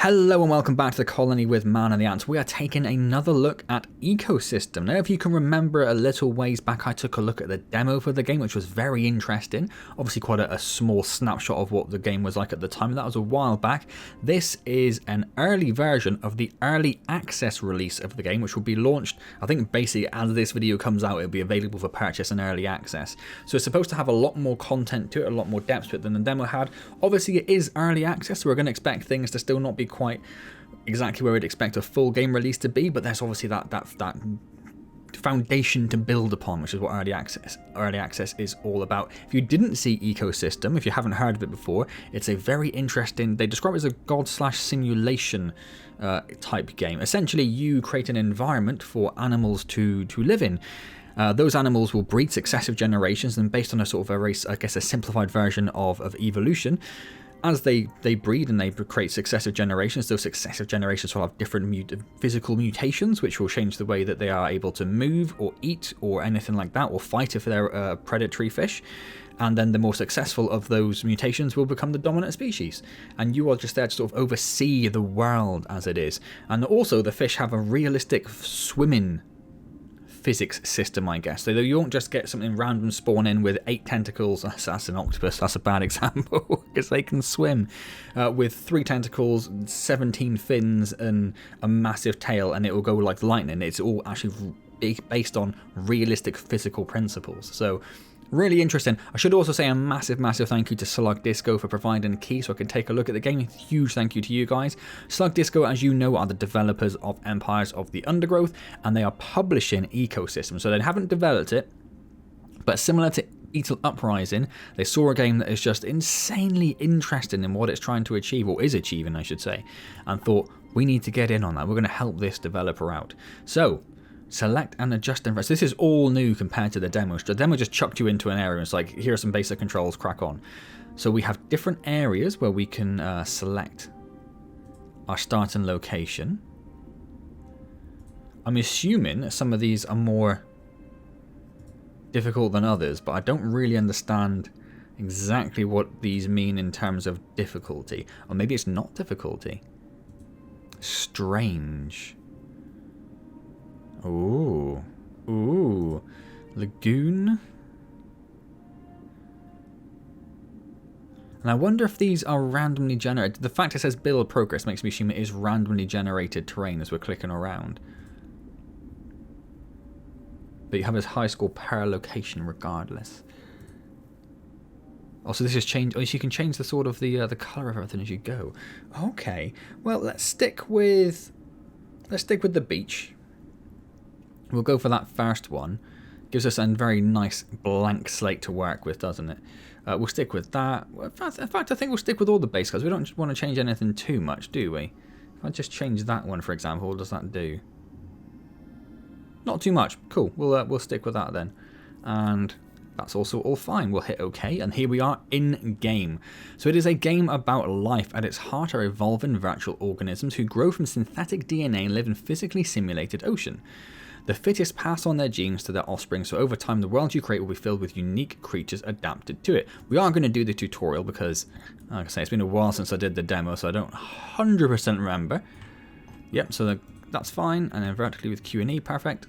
Hello and welcome back to the Colony with Man and the Ants. We are taking another look at ecosystem. Now, if you can remember a little ways back, I took a look at the demo for the game, which was very interesting. Obviously quite a small snapshot of what the game was like at the time. That was a while back. This is an early version of the early access release of the game, which will be launched, I think basically as this video comes out, it'll be available for purchase in early access. So it's supposed to have a lot more content to it, a lot more depth to it than the demo had. Obviously it is early access, so we're going to expect things to still not be quite exactly where we'd expect a full game release to be, but there's obviously that foundation to build upon, which is what early access is all about. If you didn't see Ecosystem, if you haven't heard of it before, it's a very interesting, they describe it as a god/simulation type game. Essentially you create an environment for animals to live in. Those animals will breed successive generations, and based on a sort of a simplified version of evolution, as they breed and they create successive generations, those successive generations will have different physical mutations, which will change the way that they are able to move or eat or anything like that, or fight if they're predatory fish. And then the more successful of those mutations will become the dominant species. And you are just there to sort of oversee the world as it is. And also the fish have a realistic swimming physics system, I guess. So you won't just get something random spawn in with 8 tentacles. That's an octopus. That's a bad example because they can swim with 3 tentacles, 17 fins, and a massive tail, and it will go like lightning. It's all actually based on realistic physical principles. So really interesting. I should also say a massive thank you to Slug Disco for providing a key so I can take a look at the game. Huge thank you to you guys. Slug Disco, as you know, are the developers of Empires of the Undergrowth, and they are publishing Ecosystem. So they haven't developed it, but similar to Beetle Uprising, they saw a game that is just insanely interesting in what it's trying to achieve, or is achieving, I should say, and thought, we need to get in on that. We're going to help this developer out. So select and adjust and rest. This is all new compared to the demo. The demo just chucked you into an area and it's like, here are some basic controls, crack on. So we have different areas where we can select our starting location. I'm assuming some of these are more difficult than others, but I don't really understand exactly what these mean in terms of difficulty. Or maybe it's not difficulty. Strange. Ooh. Lagoon. And I wonder if these are randomly generated. The fact it says build progress makes me assume it is randomly generated terrain as we're clicking around. But you have a high score per location regardless. Oh, so this is change. Oh, so you can change the sort of the color of everything as you go. Okay. Well, let's stick with the beach. We'll go for that first one. Gives us a very nice blank slate to work with, doesn't it? We'll stick with that. In fact, I think we'll stick with all the base colors. We don't want to change anything too much, do we? If I just change that one, for example, what does that do? Not too much. Cool. We'll stick with that then. And that's also all fine. We'll hit OK, and here we are in game. So it is a game about life. At its heart are evolving virtual organisms who grow from synthetic DNA and live in physically simulated ocean. The fittest pass on their genes to their offspring, so over time the world you create will be filled with unique creatures adapted to it. We are going to do the tutorial because, like I say, it's been a while since I did the demo, so I don't 100% remember. Yep, so that's fine, and then vertically with Q&E, perfect.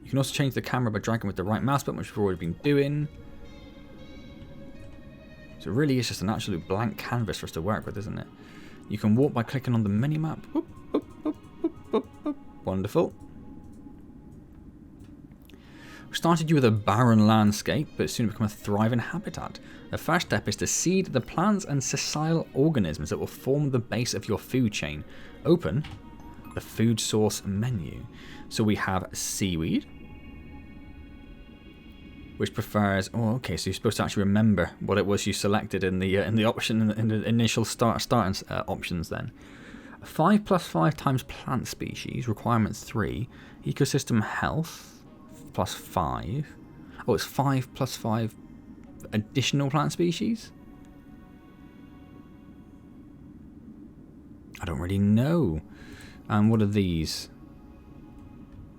You can also change the camera by dragging with the right mouse button, which we've already been doing. So it really is just an absolute blank canvas for us to work with, isn't it? You can walk by clicking on the minimap. Whoop, whoop, whoop, whoop, whoop, whoop. Wonderful. We started you with a barren landscape, but soon become a thriving habitat. The first step is to seed the plants and sessile organisms that will form the base of your food chain. Open the food source menu. So we have seaweed, which prefers. Oh, okay. So you're supposed to actually remember what it was you selected in the option in the initial starting options. Then 5 + 5 times plant species. Requirements 3. Ecosystem health +5. Oh, it's 5 + 5 additional plant species. I don't really know. And what are these?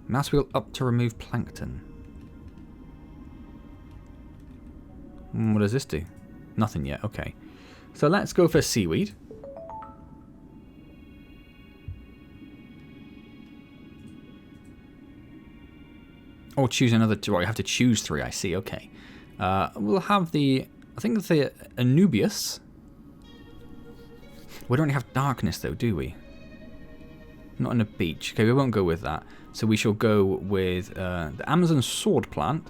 Mouse wheel up to remove plankton. What does this do? Nothing yet, okay. So let's go for seaweed. Or choose another two. Right, you have to choose 3, I see, okay. We'll have the, I think it's the Anubius. We don't really have darkness though, do we? Not on a beach. Okay, we won't go with that. So we shall go with the Amazon sword plant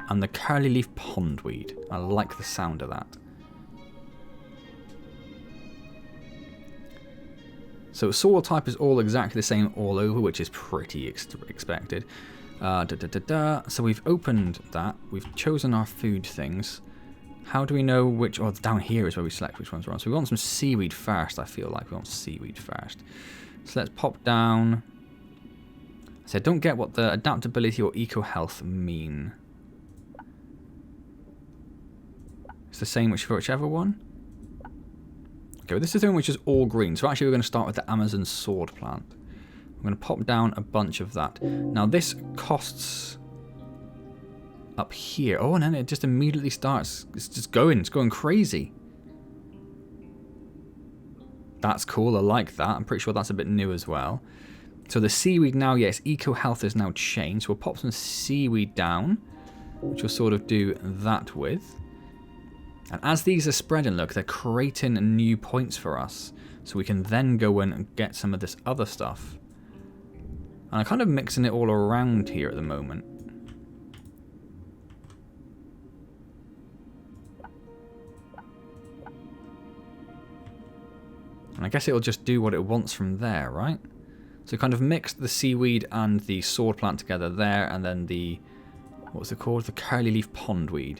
and the curly leaf pondweed. I like the sound of that. So soil type is all exactly the same all over, which is pretty expected. So we've opened that. We've chosen our food things. How do we know which... Oh, down here is where we select which ones we're on. So we want some seaweed first, I feel like. We want seaweed first. So let's pop down. So I don't get what the adaptability or eco-health mean. It's the same for whichever one. Okay, well, this is the one which is all green. So actually we're going to start with the Amazon sword plant. I'm going to pop down a bunch of that. Now this costs up here. Oh, and then it just immediately starts. It's just going. It's going crazy. That's cool. I like that. I'm pretty sure that's a bit new as well. So the seaweed now, yes, eco-health is now changed. So we'll pop some seaweed down, which we'll sort of do that with. And as these are spreading, look, they're creating new points for us. So we can then go in and get some of this other stuff. And I'm kind of mixing it all around here at the moment. And I guess it'll just do what it wants from there, right? So kind of mix the seaweed and the sword plant together there, and then the, what's it called? The curly leaf pondweed.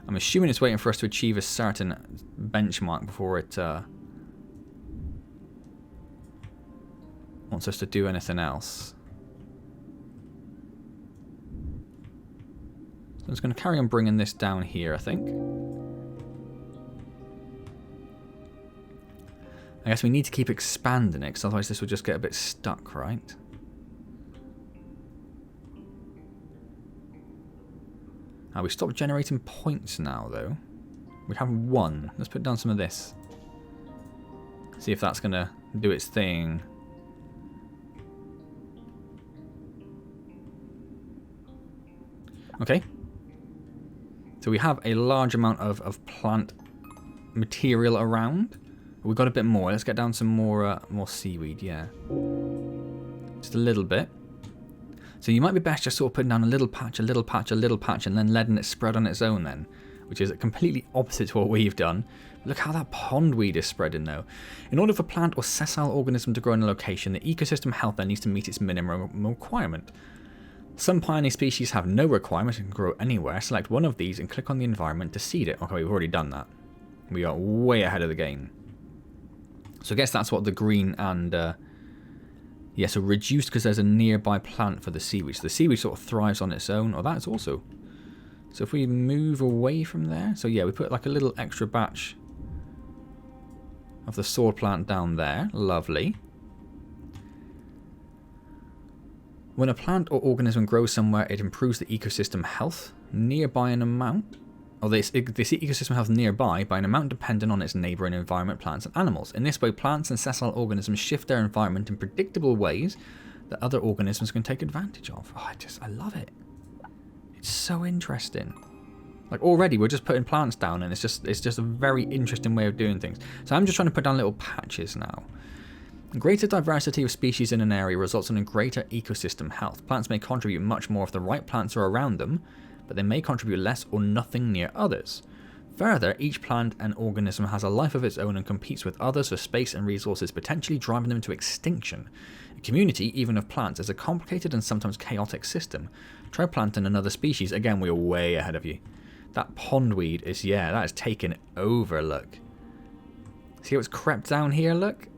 I'm assuming it's waiting for us to achieve a certain benchmark before it wants us to do anything else. So I'm just going to carry on bringing this down here, I think. I guess we need to keep expanding it, because otherwise this will just get a bit stuck, right? We stopped generating points now, though. We have 1. Let's put down some of this. See if that's going to do its thing. Okay. So we have a large amount of plant material around. We've got a bit more. Let's get down some more seaweed, yeah. Just a little bit. So you might be best just sort of putting down a little patch, a little patch, a little patch, and then letting it spread on its own then, which is completely opposite to what we've done. Look how that pondweed is spreading though. In order for plant or sessile organism to grow in a location, the ecosystem health there needs to meet its minimum requirement. Some pioneer species have no requirement and can grow anywhere. Select one of these and click on the environment to seed it. Okay, we've already done that. We are way ahead of the game. So I guess that's what the green and... yeah, so reduced because there's a nearby plant for the seaweed. So the seaweed sort of thrives on its own. Oh, that's also... So if we move away from there... So yeah, we put like a little extra batch of the sword plant down there. Lovely. When a plant or organism grows somewhere, it improves the ecosystem health nearby an amount... Or this ecosystem health nearby by an amount dependent on its neighbouring environment, plants and animals. In this way, plants and sessile organisms shift their environment in predictable ways that other organisms can take advantage of. Oh, I love it. It's so interesting. Like already, we're just putting plants down, and it's just a very interesting way of doing things. So I'm just trying to put down little patches now. Greater diversity of species in an area results in a greater ecosystem health. Plants may contribute much more if the right plants are around them, but they may contribute less or nothing near others. Further, each plant and organism has a life of its own and competes with others for space and resources, potentially driving them to extinction. A community, even of plants, is a complicated and sometimes chaotic system. Try planting another species. Again, we're way ahead of you. That pondweed is, yeah, that is taken over, look. See how it's crept down here, look?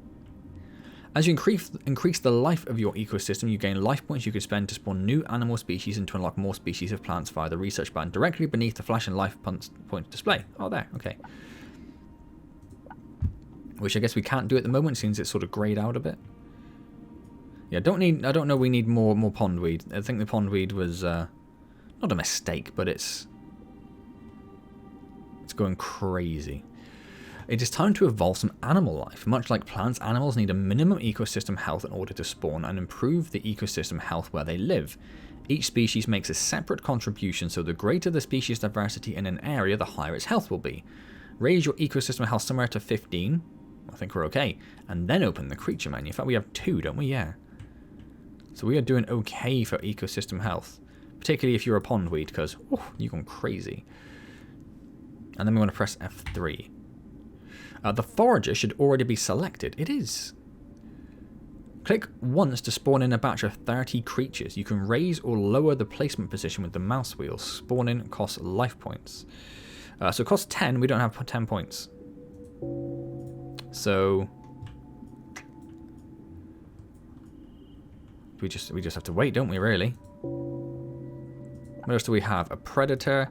As you increase the life of your ecosystem, you gain life points you could spend to spawn new animal species and to unlock more species of plants via the research button directly beneath the flashing life point display. Oh, there, okay. Which I guess we can't do at the moment since it's sort of greyed out a bit. Yeah, I don't know we need more pondweed. I think the pondweed was not a mistake, but it's going crazy. It is time to evolve some animal life. Much like plants, animals need a minimum ecosystem health in order to spawn and improve the ecosystem health where they live. Each species makes a separate contribution, so the greater the species diversity in an area, the higher its health will be. Raise your ecosystem health somewhere to 15. I think we're okay. And then open the creature menu. In fact, we have 2, don't we? Yeah. So we are doing okay for ecosystem health. Particularly if you're a pondweed, because you're going crazy. And then we want to press F3. The forager should already be selected. It is. Click once to spawn in a batch of 30 creatures. You can raise or lower the placement position with the mouse wheel. Spawning costs life points. So it costs 10. We don't have 10 points. So we just have to wait, don't we, really? What else do we have? A predator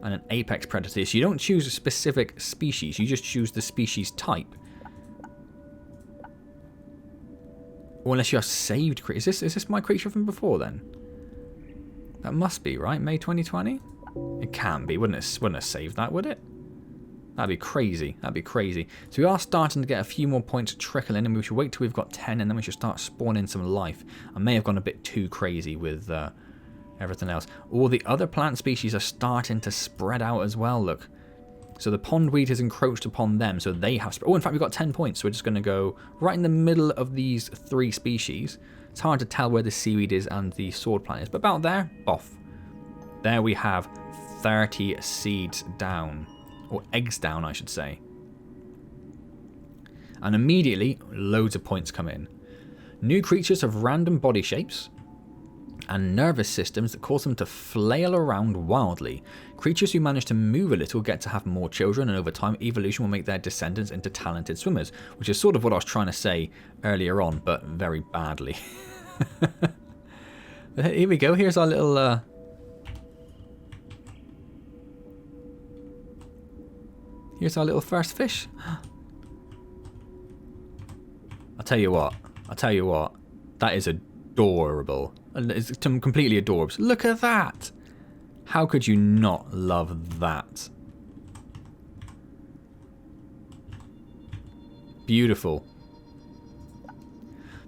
and an apex predator. So you don't choose a specific species, you just choose the species type. Or unless you have saved creatures. Is this my creature from before then? That must be, right? May 2020? It can be. Wouldn't it save that, would it? That'd be crazy. That'd be crazy. So we are starting to get a few more points trickling, and we should wait till we've got 10, and then we should start spawning some life. I may have gone a bit too crazy with everything else. All the other plant species are starting to spread out as well, look. So the pondweed has encroached upon them, so they have... Oh, in fact, we've got 10 points, so we're just going to go right in the middle of these 3 species. It's hard to tell where the seaweed is and the sword plant is, but about there, off. There we have 30 seeds down. Or eggs down, I should say. And immediately, loads of points come in. New creatures have random body shapes and nervous systems that cause them to flail around wildly. Creatures who manage to move a little get to have more children, and over time evolution will make their descendants into talented swimmers, which is sort of what I was trying to say earlier on, but very badly. Here we go, here's our little... Here's our little first fish. I'll tell you what, that is adorable. It's completely adorable. Look at that! How could you not love that? Beautiful.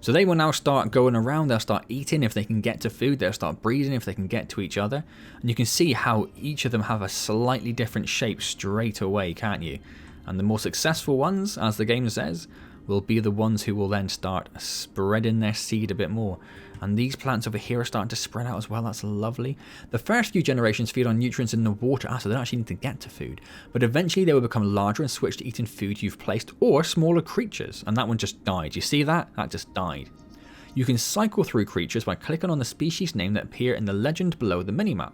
So they will now start going around, they'll start eating if they can get to food, they'll start breeding if they can get to each other. And you can see how each of them have a slightly different shape straight away, can't you? And the more successful ones, as the game says, will be the ones who will then start spreading their seed a bit more. And these plants over here are starting to spread out as well, that's lovely. The first few generations feed on nutrients in the water, so they don't actually need to get to food. But eventually they will become larger and switch to eating food you've placed, or smaller creatures. And that one just died. You see that? That just died. You can cycle through creatures by clicking on the species name that appear in the legend below the minimap.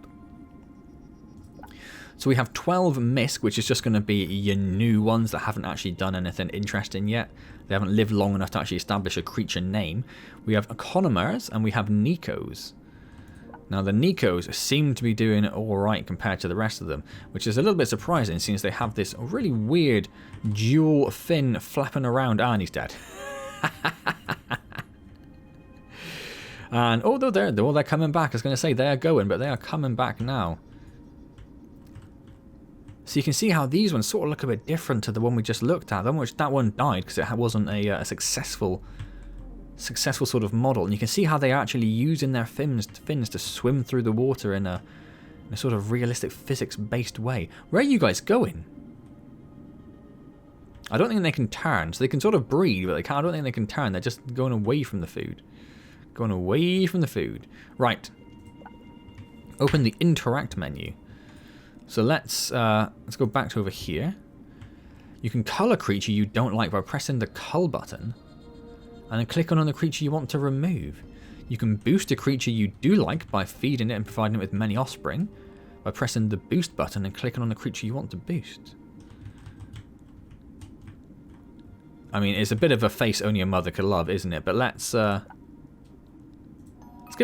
So we have 12 misc, which is just going to be your new ones that haven't actually done anything interesting yet. They haven't lived long enough to actually establish a creature name. We have economers and we have Nikos. Now the Nikos seem to be doing alright compared to the rest of them, which is a little bit surprising since they have this really weird dual fin flapping around. Ah, and he's dead. And although they're coming back, I was going to say they are going, but they are coming back now. So you can see how these ones sort of look a bit different to the one we just looked at. That one died because it wasn't a successful sort of model. And you can see how they are actually using their fins to swim through the water in a sort of realistic physics-based way. Where are you guys going? I don't think they can turn. So they can sort of breathe, but they can't. I don't think they can turn. They're just going away from the food. Going away from the food. Right. Open the interact menu. So let's go back to over here. You can cull a creature you don't like by pressing the cull button and then clicking on the creature you want to remove. You can boost a creature you do like by feeding it and providing it with many offspring by pressing the boost button and clicking on the creature you want to boost. I mean, it's a bit of a face only a mother could love, isn't it? But let's give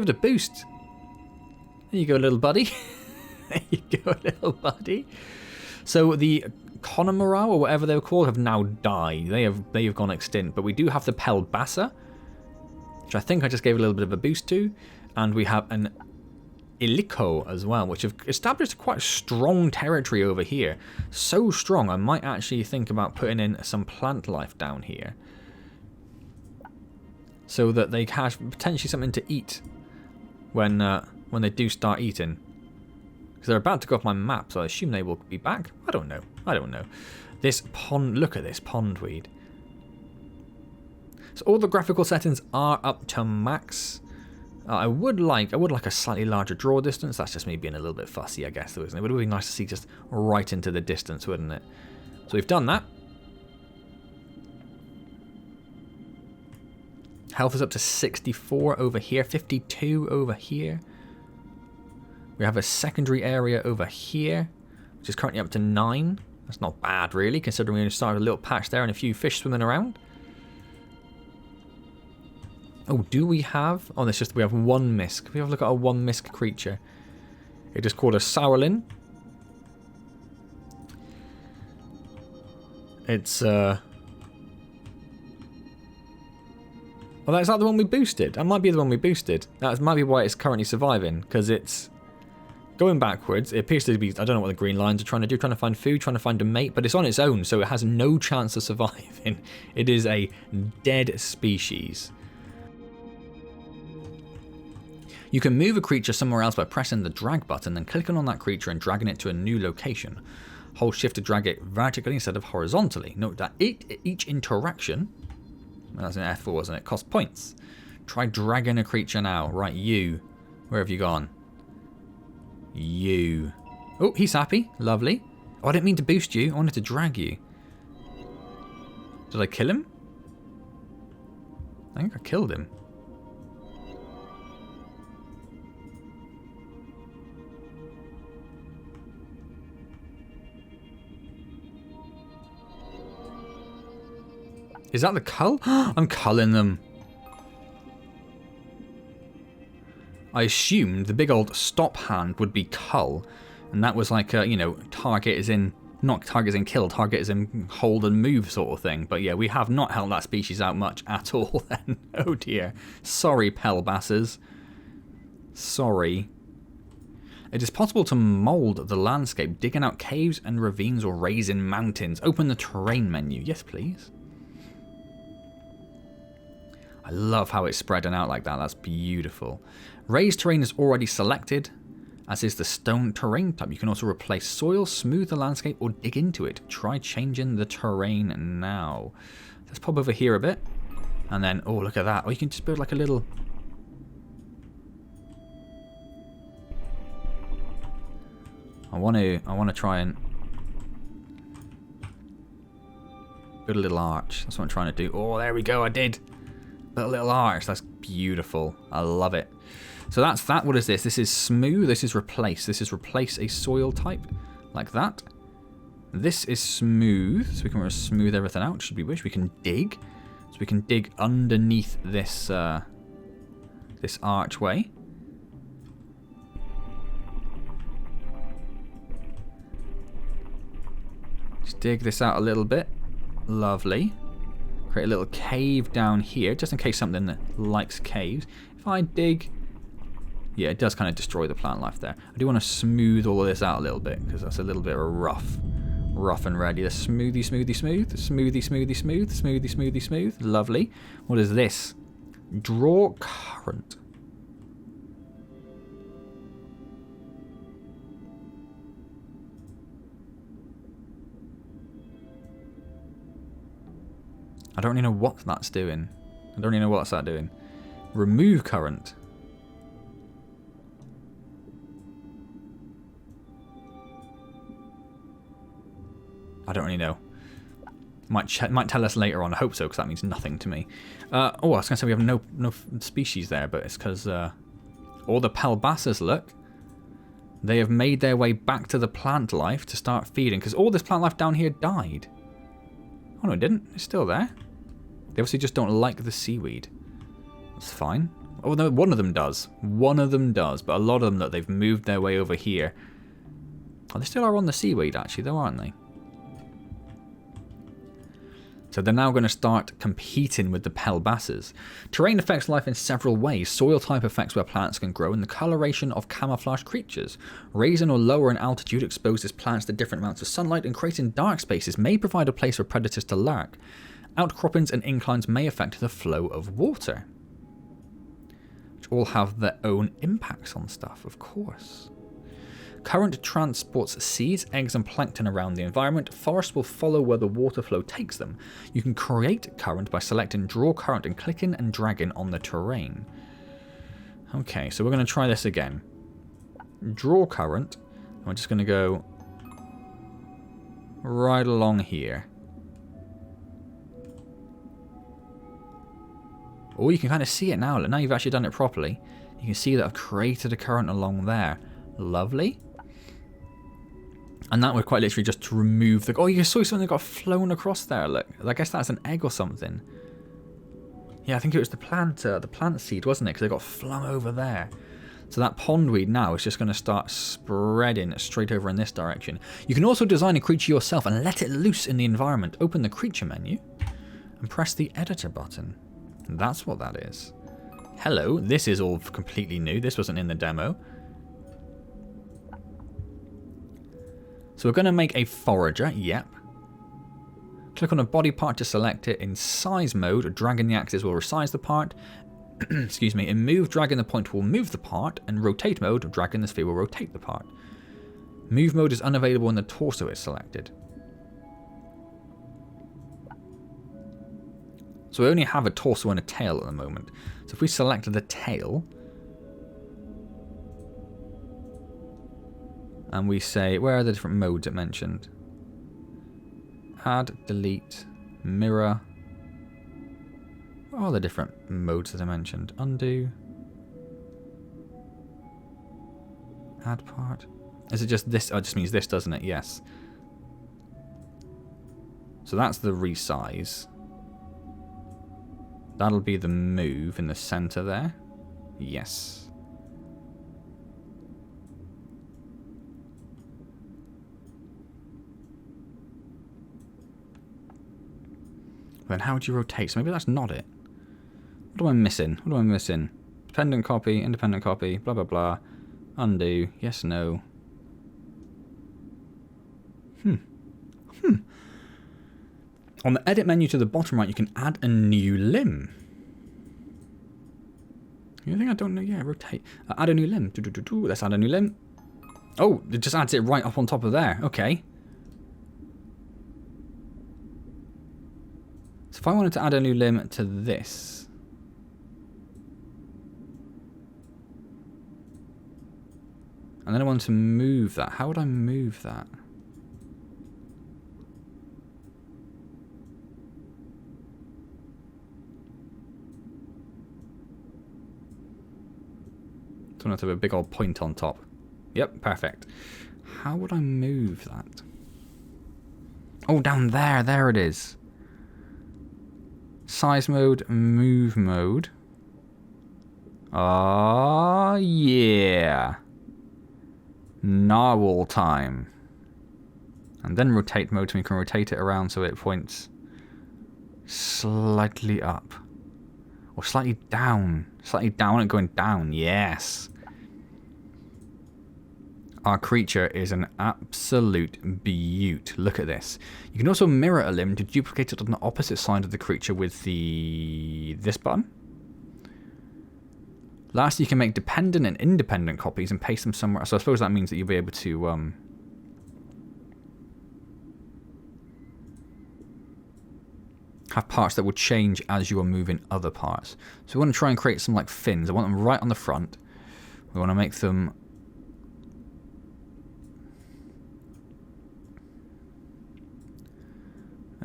it a boost. There you go, little buddy. There you go, little buddy. So the Connemara, or whatever they were called, have now died. They have gone extinct. But we do have the Pelbassa, which I think I just gave a little bit of a boost to. And we have an Illico as well, which have established quite strong territory over here. So strong, I might actually think about putting in some plant life down here, so that they have potentially something to eat when they do start eating. Because they're about to go off my map, so I assume they will be back. I don't know. I don't know. This pond, look at this pondweed. So all the graphical settings are up to max. I would like a slightly larger draw distance. That's just me being a little bit fussy, I guess, though, isn't it? It would be nice to see just right into the distance, wouldn't it? So we've done that. Health is up to 64 over here, 52 over here. We have a secondary area over here, which is currently up to 9. That's not bad, really, considering we only started a little patch there and a few fish swimming around. Oh, do we have... Oh, it's just we have one misc. Can we have a look at our one misc creature? It is called a Sourlin. It's, Well, is that the one we boosted? That might be the one we boosted. That might be why it's currently surviving, because it's going backwards. It appears to be... I don't know what the green lines are trying to do. Trying to find food, trying to find a mate, but it's on its own, so it has no chance of surviving. It is a dead species. You can move a creature somewhere else by pressing the drag button, then clicking on that creature and dragging it to a new location. Hold shift to drag it vertically instead of horizontally. Note that each interaction, that's an F4, wasn't it, costs points. Try dragging a creature now. Right, you. Where have you gone? You. Oh, he's happy. Lovely. Oh, I didn't mean to boost you. I wanted to drag you. Did I kill him? I think I killed him. Is that the cull? I'm culling them. I assumed the big old stop hand would be cull. And that was like, you know, target is in... Not target is in kill, target is in hold and move sort of thing. But yeah, we have not held that species out much at all then. Oh dear. Sorry, Pelbasses. Sorry. It is possible to mould the landscape, digging out caves and ravines or raising mountains. Open the terrain menu. Yes, please. I love how it's spreading out like that. That's beautiful. Raised terrain is already selected, as is the stone terrain type. You can also replace soil, smooth the landscape, or dig into it. Try changing the terrain now. Let's pop over here a bit. And then, oh, look at that. Oh, you can just build like a little... I want to try and build a little arch. That's what I'm trying to do. Oh, there we go. I did. Little arch. That's beautiful. I love it. So that's that. What is this? This is smooth. This is replace. This is replace a soil type like that. This is smooth. So we can smooth everything out. Should we wish? We can dig. So we can dig underneath this this archway. Just dig this out a little bit. Lovely. Create a little cave down here, just in case something that likes caves. If I dig... Yeah, it does kind of destroy the plant life there. I do want to smooth all of this out a little bit, because that's a little bit of a rough and ready. The smoothie, smoothie, smooth. Smoothie, smoothie, smooth. Smoothie, smoothie, smooth. Lovely. What is this? Draw current. I don't even know what that's doing. I don't even know what's that doing. Remove current. I don't really know. Might tell us later on. I hope so, because that means nothing to me. Oh, I was going to say we have no species there, but it's because all the Pelbasses, look. They have made their way back to the plant life to start feeding, because all this plant life down here died. Oh no, it didn't. It's still there. They obviously just don't like the seaweed. That's fine. Oh no, one of them does. One of them does, but a lot of them, look, they've moved their way over here. Oh, they still are on the seaweed, actually, though, aren't they? So they're now going to start competing with the Pelbasses. Terrain affects life in several ways. Soil type affects where plants can grow and the coloration of camouflage creatures. Raising or lower in altitude exposes plants to different amounts of sunlight, and creating dark spaces may provide a place for predators to lurk. Outcroppings and inclines may affect the flow of water, which all have their own impacts on stuff, of course. Current transports seeds, eggs and plankton around the environment. Forests will follow where the water flow takes them. You can create current by selecting draw current and clicking and dragging on the terrain. Okay, so we're going to try this again. Draw current. We're just going to go right along here. Oh, you can kind of see it now. Now you've actually done it properly. You can see that I've created a current along there. Lovely. And that would quite literally just to remove the... Oh, you saw something that got flown across there. Look, I guess that's an egg or something. Yeah, I think it was the plant seed, wasn't it? Because it got flung over there. So that pondweed now is just going to start spreading straight over in this direction. You can also design a creature yourself and let it loose in the environment. Open the creature menu and press the editor button. That's what that is. Hello, this is all completely new. This wasn't in the demo. So we're going to make a forager, yep. Click on a body part to select it. In size mode, dragging the axis will resize the part. Excuse me. In move, dragging the point will move the part. And rotate mode, dragging the sphere will rotate the part. Move mode is unavailable when the torso is selected. So we only have a torso and a tail at the moment. So if we select the tail... and we say, where are the different modes it mentioned? Add, delete, mirror. What are the different modes that I mentioned? Undo. Add part. Is it just this? Oh, it just means this, doesn't it? Yes. So that's the resize. That'll be the move in the center there. Yes. Then how would you rotate? So maybe that's not it. What am I missing? What am I missing? Dependent copy, independent copy, blah blah blah. Undo, yes, no. On the edit menu to the bottom right, you can add a new limb. You think I don't know? Yeah, rotate. Add a new limb. Let's add a new limb. Oh, it just adds it right up on top of there. Okay. So if I wanted to add a new limb to this, and then I want to move that, how would I move that? So I want to have a big old point on top. Yep, perfect. How would I move that? Oh, down there. There it is. Size mode, move mode. Ah, yeah. Narwhal time. And then rotate mode, so we can rotate it around so it points slightly up. Or slightly down. Slightly down and going down, yes. Our creature is an absolute beaut. Look at this. You can also mirror a limb to duplicate it on the opposite side of the creature with this button. Lastly, you can make dependent and independent copies and paste them somewhere. So I suppose that means that you'll be able to have parts that will change as you are moving other parts. So we want to try and create some like fins. I want them right on the front. We want to make them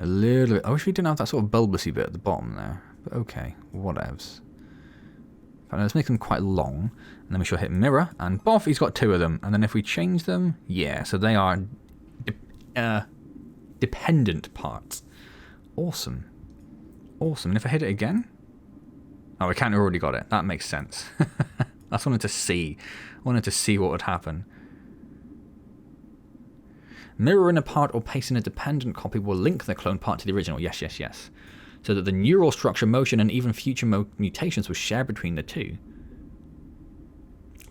a little bit. I wish we didn't have that sort of bulbousy bit at the bottom there. But okay, whatevs. Let's make them quite long. And then we shall hit mirror. And boff, he's got two of them. And then if we change them, yeah, so they are dependent parts. Awesome. Awesome. And if I hit it again? Oh, we can't have already got it. That makes sense. I just wanted to see. I wanted to see what would happen. Mirroring a part or pasting a dependent copy will link the clone part to the original. Yes, yes, yes. So that the neural structure, motion, and even future mutations will share between the two.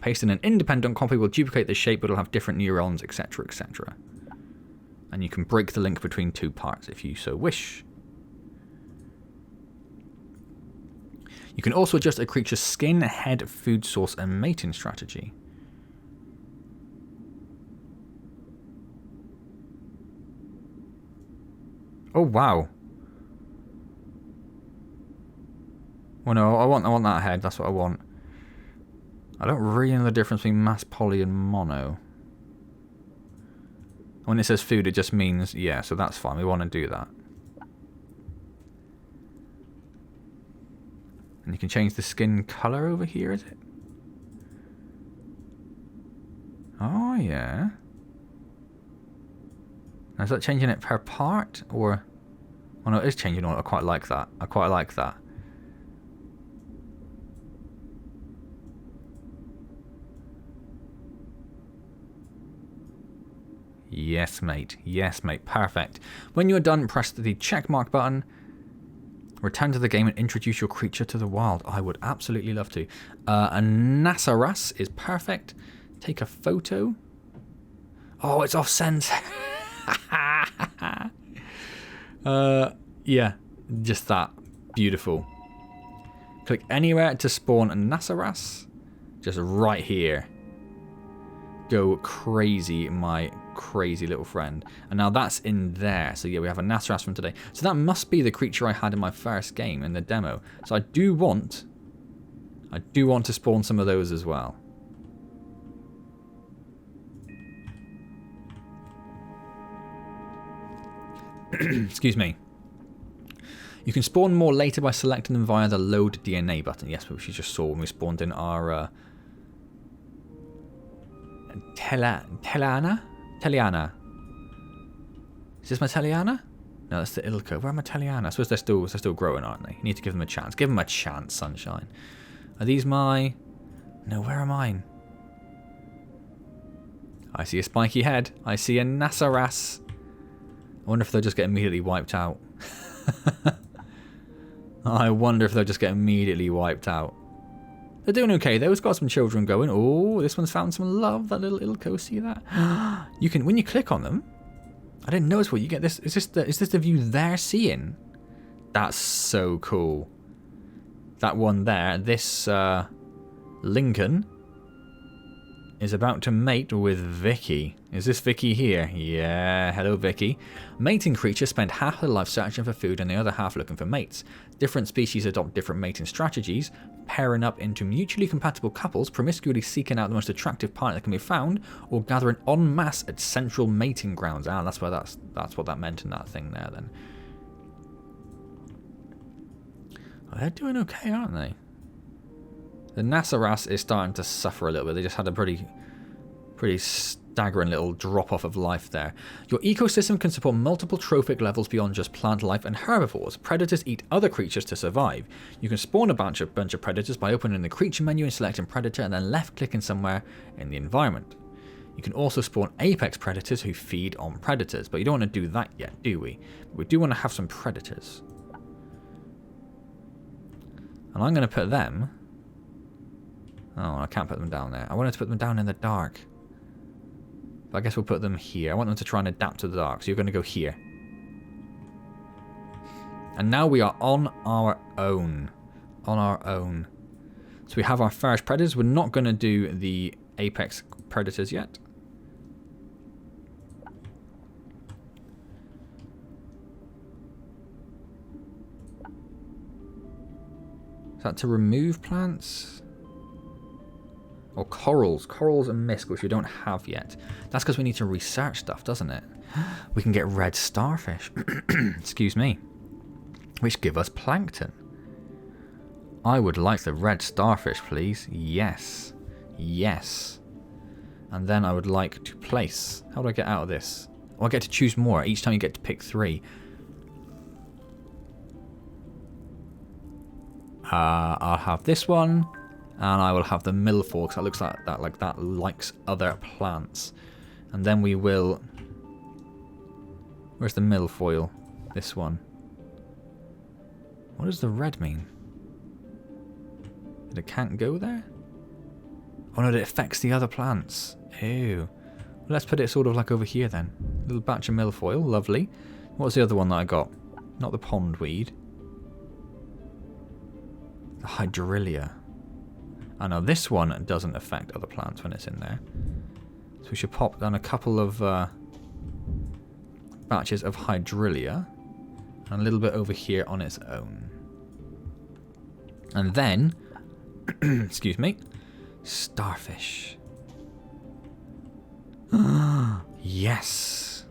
Pasting an independent copy will duplicate the shape, but it'll have different neurons, etc., etc. And you can break the link between two parts if you so wish. You can also adjust a creature's skin, head, food source, and mating strategy. Oh wow! Well, no, I want that head. That's what I want. I don't really know the difference between mass, poly, and mono. When it says food, it just means, yeah, so that's fine. We want to do that. And you can change the skin color over here, is it? Oh, yeah. Now, is that changing it per part? Or... Oh, no, it is changing all. I quite like that. I quite like that. Yes, mate. Yes, mate. Perfect. When you're done, press the checkmark button. Return to the game and introduce your creature to the wild. I would absolutely love to. A Nasaras is perfect. Take a photo. Oh, it's off center. Yeah, just that. Beautiful. Click anywhere to spawn a Nasaras. Just right here. Go crazy, my crazy little friend. And now that's in there. So yeah, we have a Nasaras from today. So that must be the creature I had in my first game in the demo. So I do want to spawn some of those as well. Excuse me. You can spawn more later by selecting them via the load DNA button. Yes, which you just saw when we spawned in our Teliana? Is this my Teliana? No, that's the Ilko. Where are my Teliana? I suppose they're still growing, aren't they? You need to give them a chance. Give them a chance, sunshine. Are these my... No, where are mine? I see a spiky head. I see a Nasaras. I wonder if they'll just get immediately wiped out. I wonder if they'll just get immediately wiped out. They're doing okay though. It's got some children going. Oh, this one's found some love. That little Ilko, see that? You can, when you click on them. I didn't notice what you get. This is this the view they're seeing? That's so cool. That one there. This Lincoln is about to mate with Vicky. Is this Vicky here? Yeah, hello Vicky. Mating creatures spend half their life searching for food and the other half looking for mates. Different species adopt different mating strategies, pairing up into mutually compatible couples, promiscuously seeking out the most attractive partner that can be found, or gathering en masse at central mating grounds. Ah, that's what that meant in that thing there then. Well, they're doing okay, aren't they? The Nasaras is starting to suffer a little bit. They just had a pretty staggering little drop-off of life there. Your ecosystem can support multiple trophic levels beyond just plant life and herbivores. Predators eat other creatures to survive. You can spawn a bunch of predators by opening the creature menu and selecting predator and then left-clicking somewhere in the environment. You can also spawn apex predators who feed on predators, but you don't want to do that yet, do we? We do want to have some predators. And I'm going to put them... Oh, I can't put them down there. I wanted to put them down in the dark. But I guess we'll put them here. I want them to try and adapt to the dark. So you're going to go here. And now we are on our own. On our own. So we have our first predators. We're not going to do the apex predators yet. Is that to remove plants? Or corals. Corals and mist, which we don't have yet. That's because we need to research stuff, doesn't it? We can get red starfish. Excuse me. Which give us plankton. I would like the red starfish, please. Yes. Yes. And then I would like to place... How do I get out of this? Oh, I get to choose more. Each time you get to pick 3. I'll have this one. And I will have the milfoil, because that looks like that likes other plants. And then we will Where's the milfoil? This one. What does the red mean? That it can't go there? Oh no, it affects the other plants. Ew. Well, let's put it sort of like over here then. A little batch of milfoil, lovely. What's the other one that I got? Not the pondweed. The hydrillia. Oh no, this one doesn't affect other plants when it's in there. So we should pop down a couple of batches of hydrillia. And a little bit over here on its own. And then, excuse me, starfish. Yes.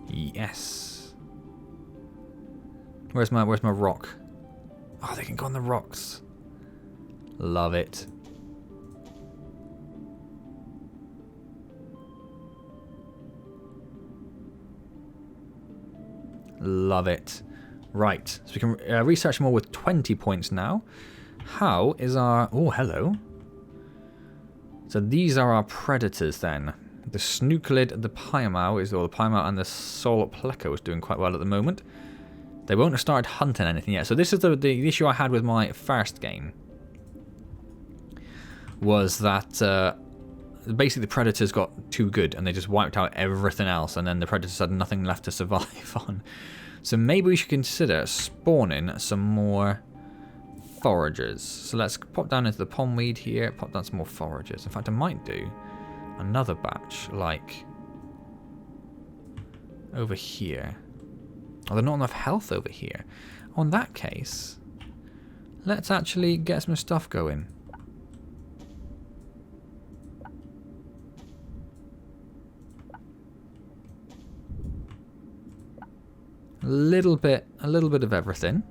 Yes. Where's my rock? Oh, they can go on the rocks. Love it. Love it. Right, so we can research more with 20 points now. How is our... Oh, hello. So these are our predators then. The snooclid, the pyamau, or the pyamau and the sol pleco is doing quite well at the moment. They won't have started hunting anything yet. So this is the issue I had with my first game. Was that basically the predators got too good and they just wiped out everything else, and then the predators had nothing left to survive on. So maybe we should consider spawning some more foragers. So let's pop down into the pondweed here, pop down some more foragers. In fact, I might do another batch, like over here. Oh, there's not enough health over here. Oh, in that case, let's actually get some stuff going. A little bit of everything.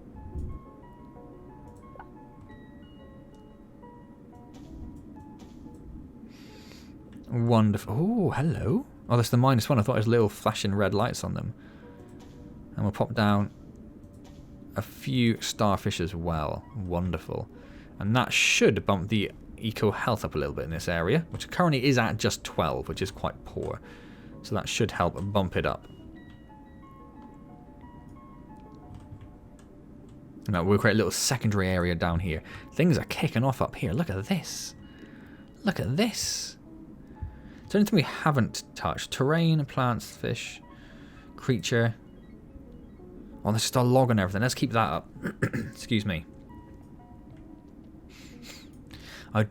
Wonderful. Oh, hello. Oh, that's the -1. I thought it was little flashing red lights on them. And we'll pop down a few starfish as well. Wonderful. And that should bump the eco health up a little bit in this area, which currently is at just 12, which is quite poor. So that should help bump it up. Now we'll create a little secondary area down here. Things are kicking off up here. Look at this. Look at this. Is there anything we haven't touched? Terrain, plants, fish, creature. Oh, there's just a log and everything. Let's keep that up. Excuse me. I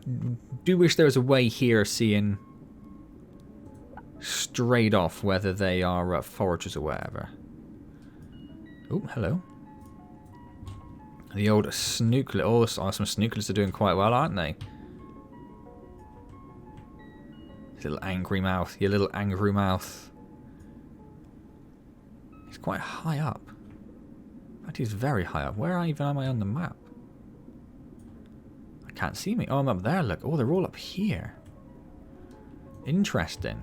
do wish there was a way here of seeing straight off whether they are foragers or whatever. Oh, hello. The old snooklet. Oh, some snooklets are doing quite well, aren't they? His little angry mouth. Your little angry mouth. He's quite high up. In fact, he's very high up. Where even am I on the map? I can't see me. Oh, I'm up there. Look. Oh, they're all up here. Interesting.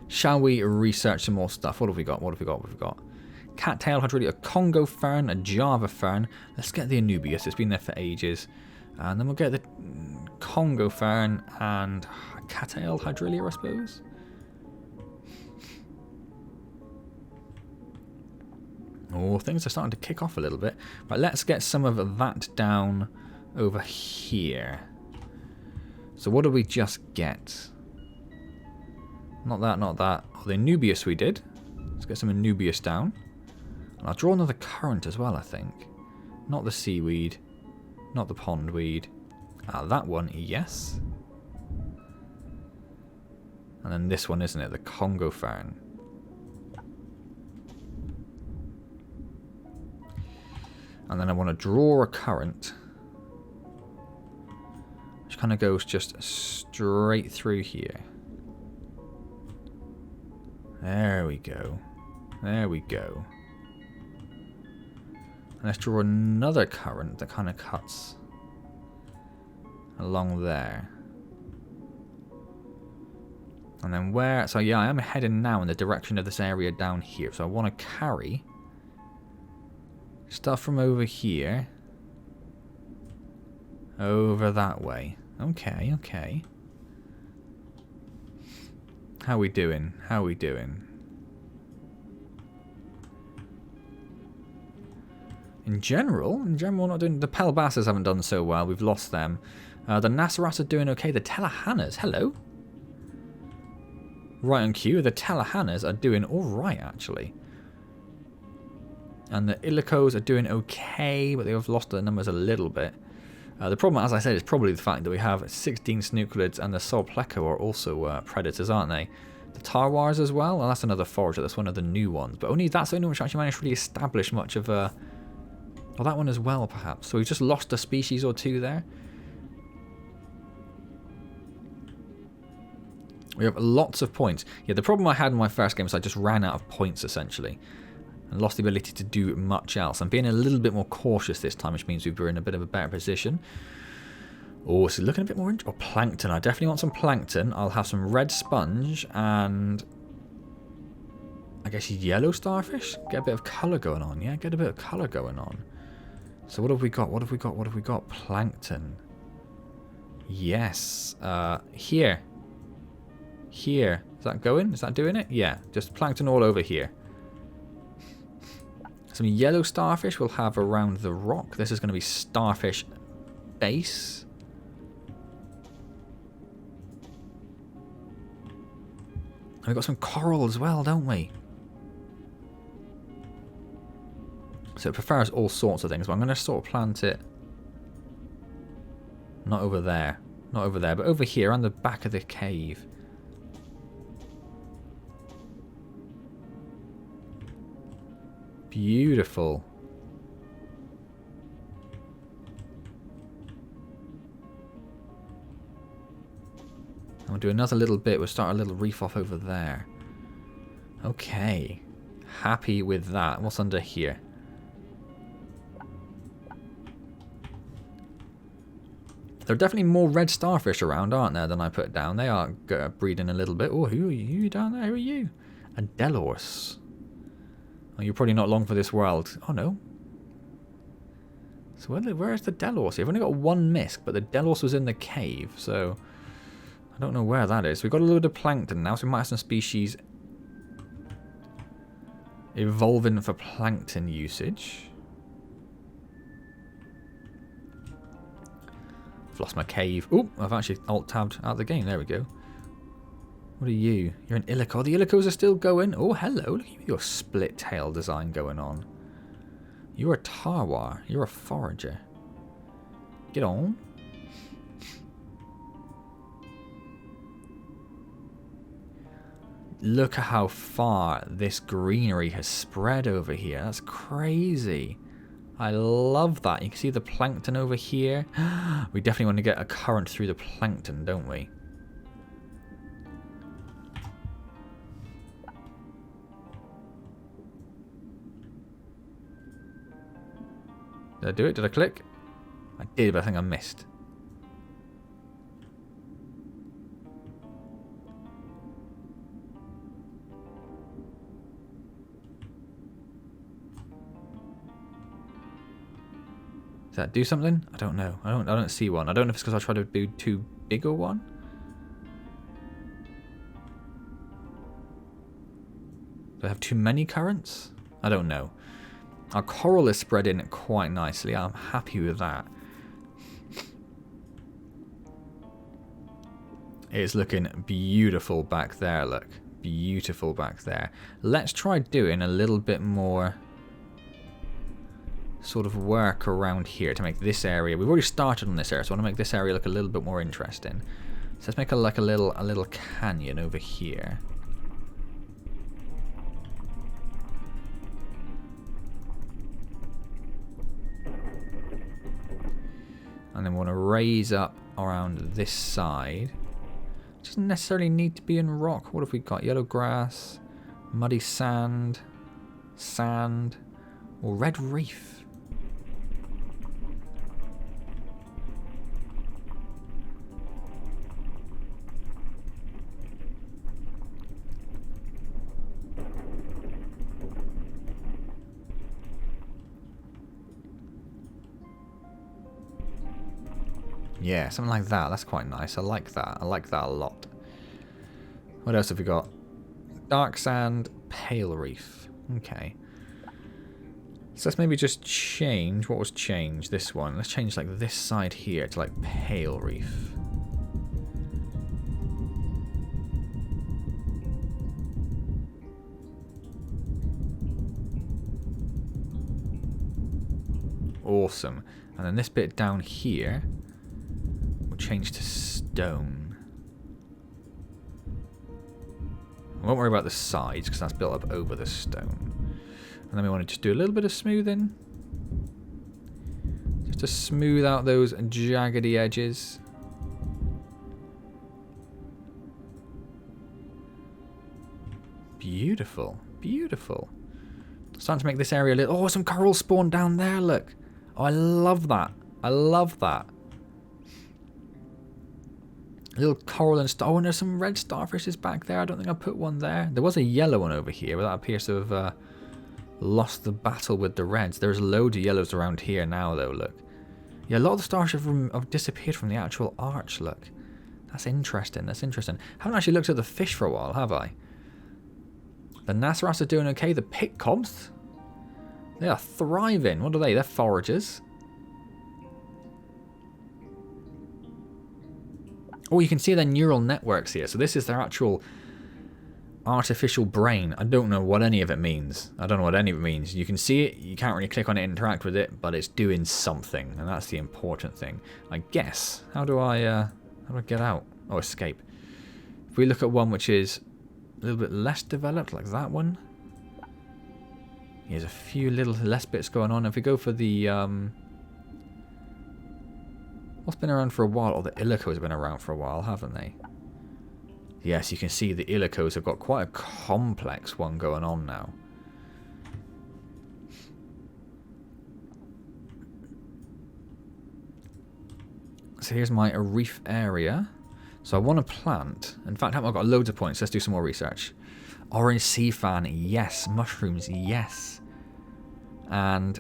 Shall we research some more stuff? What have we got? What have we got? What have we got? Cattail hydrillia, a Congo fern, a Java fern. Let's get the Anubias. It's been there for ages. And then we'll get the Congo fern and cattail hydrillia, I suppose. Oh, things are starting to kick off a little bit. Right, let's get some of that down over here. So what did we just get? Not that, not that. Oh, the Anubias we did. Let's get some Anubias down. And I'll draw another current as well, I think. Not the seaweed. Not the pondweed. Ah, that one, yes. And then this one, isn't it? The Congo fern. And then I want to draw a current. Which kind of goes just straight through here. There we go. There we go. And let's draw another current that kind of cuts along there. And then where... So yeah, I am heading now in the direction of this area down here. So I want to carry stuff from over here over that way. Okay, okay. How we doing? How we doing? In general, we're not doing... The Pelbasses haven't done so well. We've lost them. The Nasarats are doing okay. The Telehannas, hello. Right on cue. The Telehannas are doing alright, actually. And the Illicos are doing okay, but they've lost their numbers a little bit. The problem, as I said, is probably the fact that we have 16 Snuclids and the Solpleco are also predators, aren't they? The Tarwars as well? Well, that's another forager. That's one of the new ones. But that's the only one which actually managed to really establish much of a... Well, that one as well, perhaps. So we've just lost a species or two there. We have lots of points. Yeah, the problem I had in my first game is I just ran out of points, essentially. And lost the ability to do much else. I'm being a little bit more cautious this time, which means we're in a bit of a better position. Oh, so looking a bit more interesting. Oh, plankton. I definitely want some plankton. I'll have some red sponge and... I guess yellow starfish? Get a bit of colour going on, yeah? Get a bit of colour going on. So what have we got? What have we got? What have we got? Plankton. Yes. Here. Here. Is that going? Is that doing it? Yeah. Just plankton all over here. Some yellow starfish we'll have around the rock. This is going to be starfish base. And we've got some coral as well, don't we? So it prefers all sorts of things, but I'm going to sort of plant it. Not over there. Not over there, but over here on the back of the cave. Beautiful. And we'll do another little bit. We'll start a little reef off over there. Okay. Happy with that. What's under here? There are definitely more red starfish around, aren't there, than I put down. They are breeding a little bit. Oh, who are you down there? Who are you? A Delors. Oh, you're probably not long for this world. Oh, no. So where's the Delors? We've only got one misc, but the Delors was in the cave, so... I don't know where that is. We've got a load of plankton now, so we might have some species evolving for plankton usage. I've lost my cave. Oh, I've actually alt-tabbed out of the game. There we go. What are you? You're an Illico. The Illicos are still going. Oh, hello. Look at your split tail design going on. You're a Tarwar. You're a forager. Get on. Look at how far this greenery has spread over here. That's crazy. I love that. You can see the plankton over here. We definitely want to get a current through the plankton, don't we? Did I do it? Did I click? I did, but I think I missed. Does that do something? I don't know. I don't see one. I don't know if it's because I tried to do too big or one. Do I have too many currents? I don't know. Our coral is spread in quite nicely. I'm happy with that. It's looking beautiful back there, look. Beautiful back there. Let's try doing a little bit more sort of work around here to make this area. We've already started on this area, so I want to make this area look a little bit more interesting. So let's make a little canyon over here. And then we want to raise up around this side. It doesn't necessarily need to be in rock. What have we got? Yellow grass, muddy sand, sand, or red reef. Yeah, something like that. That's quite nice. I like that. I like that a lot. What else have we got? Dark sand, pale reef. Okay. So let's maybe just change. What was changed? This one. Let's change like this side here to like pale reef. Awesome. And then this bit down here will change to stone. I won't worry about the sides because that's built up over the stone. And then we want to just do a little bit of smoothing. Just to smooth out those jaggedy edges. Beautiful. Beautiful. Starting to make this area a little... Oh, some coral spawn down there, look. Oh, I love that. I love that. A little coral and star. Oh, and there's some red starfishes back there. I don't think I put one there. There was a yellow one over here, but that appears to have lost the battle with the reds. There's loads of yellows around here now, though, look. Yeah, a lot of the starfish have disappeared from the actual arch, look. That's interesting. That's interesting. Haven't actually looked at the fish for a while, have I? The Nasarats are doing okay. The Pitcobs, they are thriving. What are they? They're foragers. Oh, you can see their neural networks here. So this is their actual artificial brain. I don't know what any of it means. I don't know what any of it means. You can see it. You can't really click on it and interact with it, but it's doing something, and that's the important thing. I guess. How do I get out? Oh, escape. If we look at one which is a little bit less developed, like that one. There's a few little less bits going on. If we go for the what's been around for a while? Oh, the Illicos have been around for a while, haven't they? Yes, you can see the Illicos have got quite a complex one going on now. So here's my reef area. So I want to plant. In fact, I've got loads of points. Let's do some more research. Orange sea fan, yes. Mushrooms, yes. And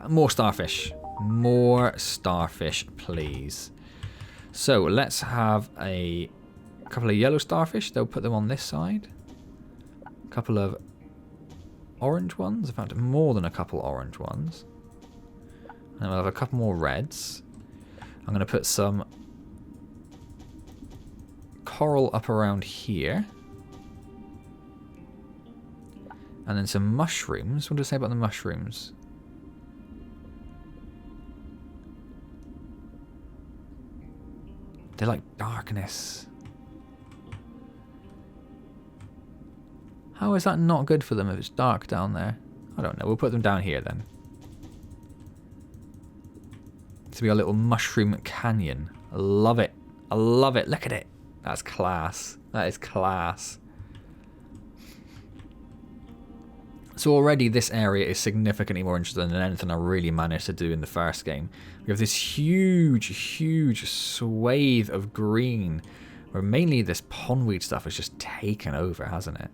more starfish. More starfish, please. So let's have a couple of yellow starfish. They'll put them on this side. A couple of orange ones. In fact, more than a couple orange ones. And we'll have a couple more reds. I'm going to put some coral up around here. And then some mushrooms. What do I say about the mushrooms? They like darkness. How is that not good for them if it's dark down there? I don't know. We'll put them down here then. To be a little mushroom canyon. I love it. I love it. Look at it. That's class. That is class. So already this area is significantly more interesting than anything I really managed to do in the first game. We have this huge, huge swathe of green where mainly this pondweed stuff has just taken over, hasn't it?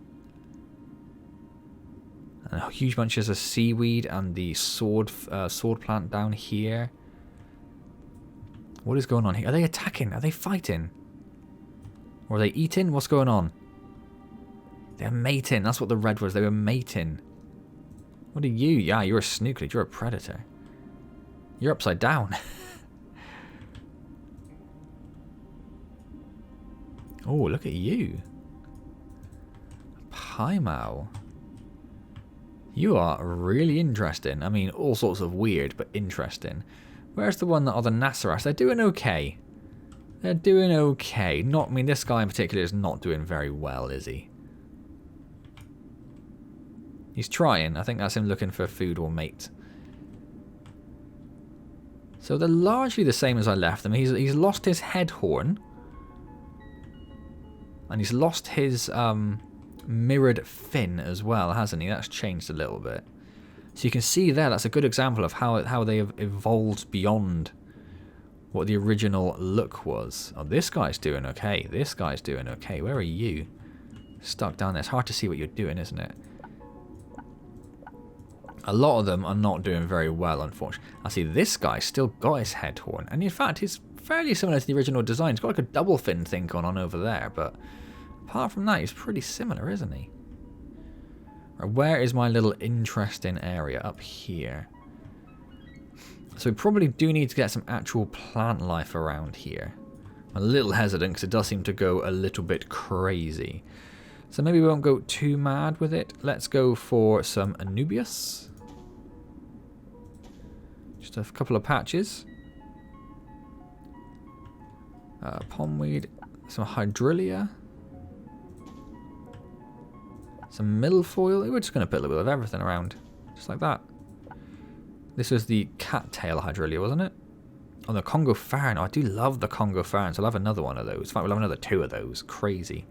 And huge bunches of seaweed and the sword plant down here. What is going on here? Are they attacking? Are they fighting? Or are they eating? What's going on? They're mating. That's what the red was. They were mating. What are you? Yeah, you're a snooklet. You're a predator. You're upside down. Oh, look at you. Paimao. You are really interesting. I mean, all sorts of weird, but interesting. Where's the one that are the Nasarats? They're doing okay. They're doing okay. Not, I mean, this guy in particular is not doing very well, is he? He's trying. I think that's him looking for food or mate. So they're largely the same as I left them. He's lost his head horn. And he's lost his mirrored fin as well, hasn't he? That's changed a little bit. So you can see there, that's a good example of how they have evolved beyond what the original look was. Oh, this guy's doing okay. This guy's doing okay. Where are you? Stuck down there. It's hard to see what you're doing, isn't it? A lot of them are not doing very well, unfortunately. I see this guy still got his head horn, and in fact, he's fairly similar to the original design. He's got like a double fin thing going on over there, but apart from that, he's pretty similar, isn't he? Right, where is my little interesting area? Up here. So we probably do need to get some actual plant life around here. I'm a little hesitant because it does seem to go a little bit crazy. So maybe we won't go too mad with it. Let's go for some Anubias. Just a couple of patches. Pondweed. Some Hydrillia. Some milfoil. We're just going to put a little bit of everything around. Just like that. This was the cattail Hydrillia, wasn't it? Oh, the Congo Farn. Oh, I do love the Congo Farn, so I'll have another one of those. In fact, we'll have another 2 of those. Crazy.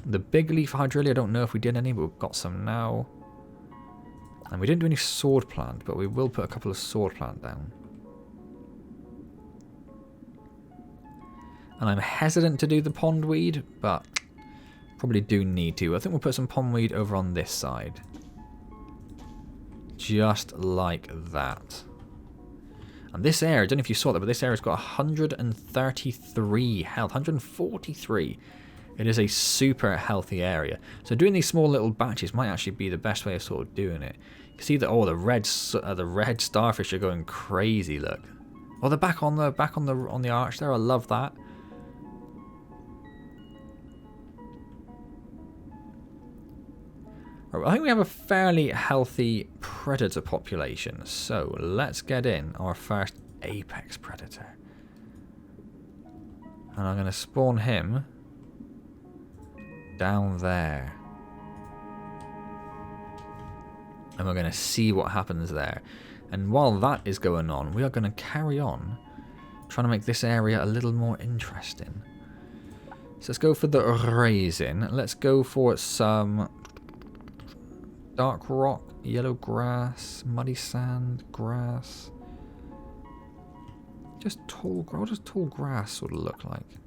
The big leaf Hydrillia, I don't know if we did any, but we've got some now. And we didn't do any sword plant, but we will put a couple of sword plant down. And I'm hesitant to do the pondweed, but probably do need to. I think we'll put some pondweed over on this side. Just like that. And this area, I don't know if you saw that, but this area's got 133 health, 143. It is a super healthy area. So doing these small little batches might actually be the best way of sort of doing it. You can see that the red starfish are going crazy. Look, oh, they're back on the arch there. I love that. Right, I think we have a fairly healthy predator population. So let's get in our first apex predator, and I'm going to spawn him down there. And we're going to see what happens there. And while that is going on, we are going to carry on trying to make this area a little more interesting. So let's go for the raisin. Let's go for some dark rock, yellow grass, muddy sand, grass. Just tall grass. What does tall grass sort of look like?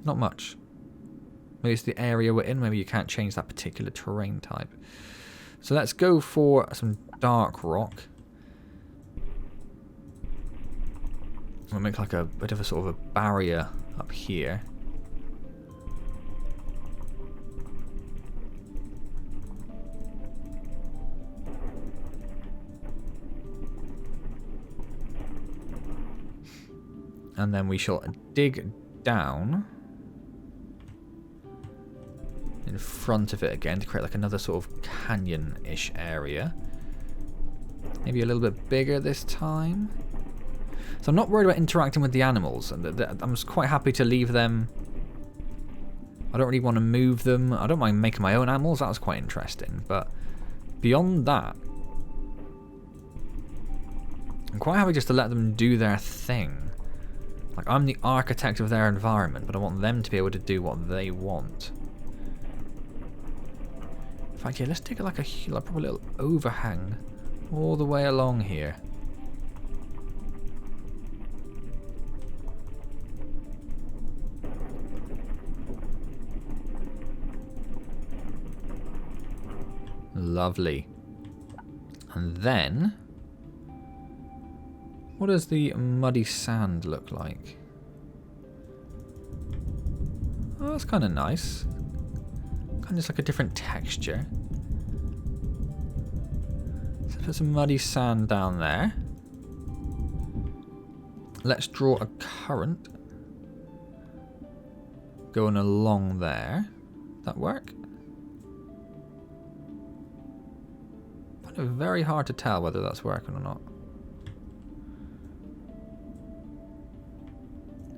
Not much. Maybe it's the area we're in. Maybe you can't change that particular terrain type. So let's go for some dark rock. We'll make like a bit of a sort of a barrier up here. And then we shall dig down in front of it again to create like another sort of canyon-ish area. Maybe a little bit bigger this time. So I'm not worried about interacting with the animals. I'm just quite happy to leave them. I don't really want to move them. I don't mind making my own animals. That was quite interesting. But beyond that, I'm quite happy just to let them do their thing. Like, I'm the architect of their environment, but I want them to be able to do what they want. In fact, yeah, let's take like probably a little overhang all the way along here. Lovely. And then, what does the muddy sand look like? Oh, that's kind of nice. Kind of just like a different texture. So put some muddy sand down there. Let's draw a current going along there. That work? I find it very hard to tell whether that's working or not.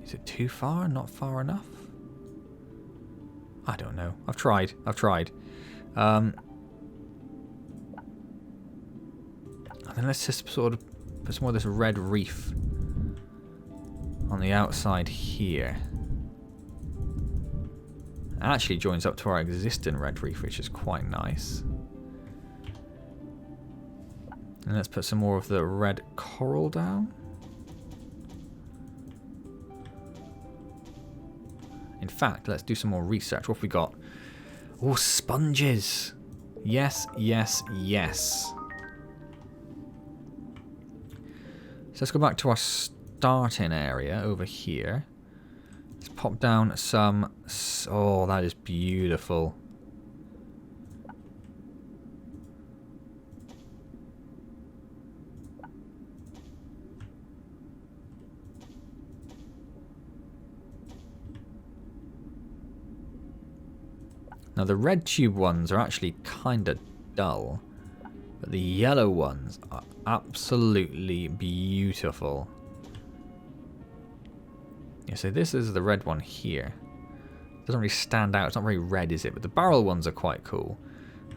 Is it too far? Not far enough? I don't know. I've tried. And then let's just sort of put some more of this red reef on the outside here. It actually joins up to our existing red reef, which is quite nice. And let's put some more of the red coral down. In fact, let's do some more research. What have we got? Oh, sponges. Yes, yes, yes. So let's go back to our starting area over here. Let's pop down some... Oh, that is beautiful. Now the red tube ones are actually kind of dull, but the yellow ones are absolutely beautiful. Yeah, so this is the red one here. It doesn't really stand out, it's not very red, is it? But the barrel ones are quite cool,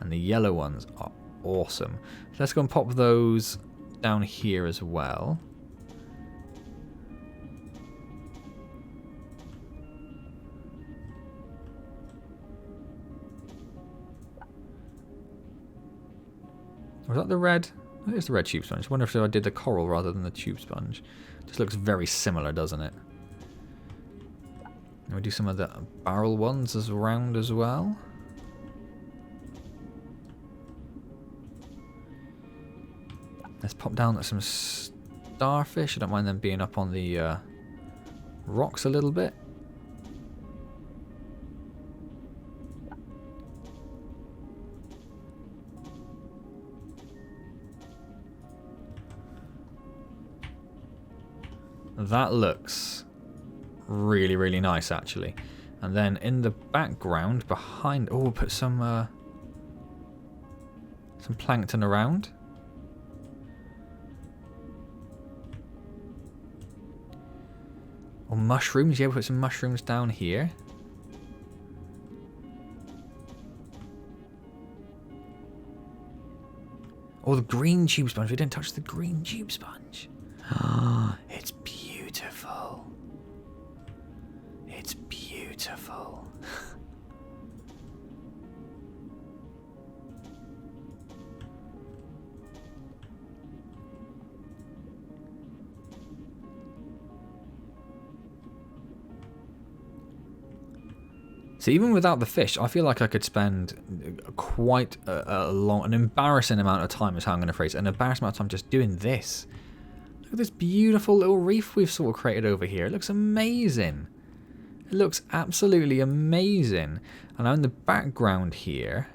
and the yellow ones are awesome. So let's go and pop those down here as well. Was that the red? It is the red tube sponge. I wonder if I did the coral rather than the tube sponge. Just looks very similar, doesn't it? And we do some of the barrel ones as round as well. Let's pop down some starfish. I don't mind them being up on the rocks a little bit. That looks really, really nice, actually. And then in the background, behind... Oh, we'll put some plankton around. Or mushrooms. Yeah, we'll put some mushrooms down here. Oh, the green tube sponge. We didn't touch the green tube sponge. It's beautiful. It's beautiful. So even without the fish, I feel like I could spend quite an embarrassing amount of time, is how I'm going to phrase it, an embarrassing amount of time just doing this. Look at this beautiful little reef we've sort of created over here. It looks amazing. It looks absolutely amazing. And now in the background here,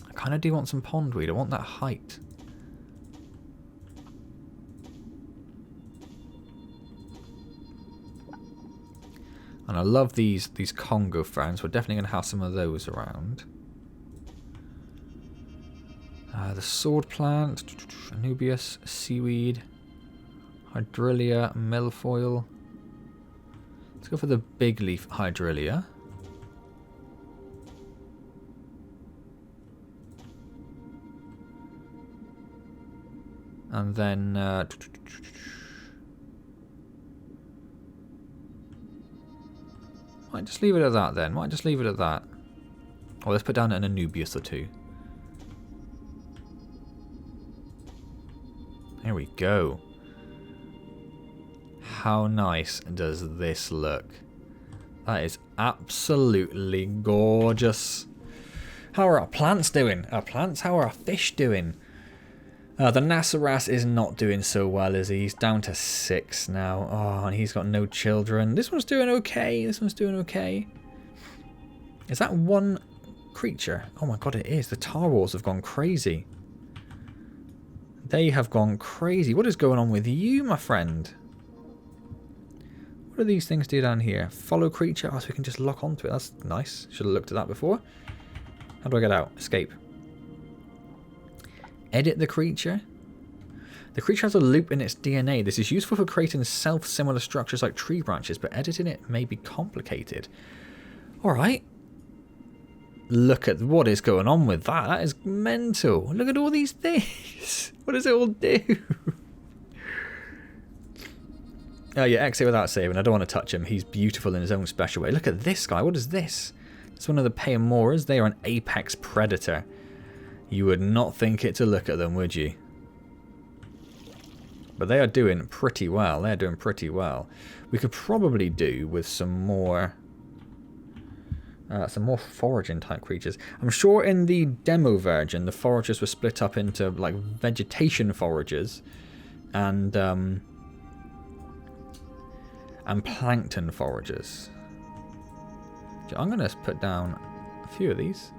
I kind of do want some pondweed. I want that height. And I love these Congo ferns. We're definitely going to have some of those around. The sword plant, Anubias, seaweed, hydrillia, milfoil. Let's go for the big leaf hydrillia. And then might just leave it at that then. Might just leave it at that. Oh, let's put down an Anubias or two. There we go. How nice does this look? That is absolutely gorgeous. How are our plants doing? Our plants? How are our fish doing? The Nassaras is not doing so well, is he? He's down to 6 now. Oh, and he's got no children. This one's doing okay. This one's doing okay. Is that one creature? Oh my god, it is. The Tarwars have gone crazy. They have gone crazy. What is going on with you, my friend? What do these things do down here? Follow creature. Oh, so we can just lock onto it. That's nice. Should have looked at that before. How do I get out? Escape. Edit the creature. The creature has a loop in its DNA. This is useful for creating self-similar structures like tree branches, but editing it may be complicated. Alright. Look at what is going on with that. That is mental. Look at all these things. What does it all do? Oh yeah, exit without saving. I don't want to touch him. He's beautiful in his own special way. Look at this guy. What is this? It's one of the Paemoras. They are an apex predator. You would not think it to look at them, would you? But they are doing pretty well. They're doing pretty well. We could probably do with some more Some more foraging type creatures. I'm sure in the demo version, the foragers were split up into like vegetation foragers and plankton foragers. I'm going to put down a few of these.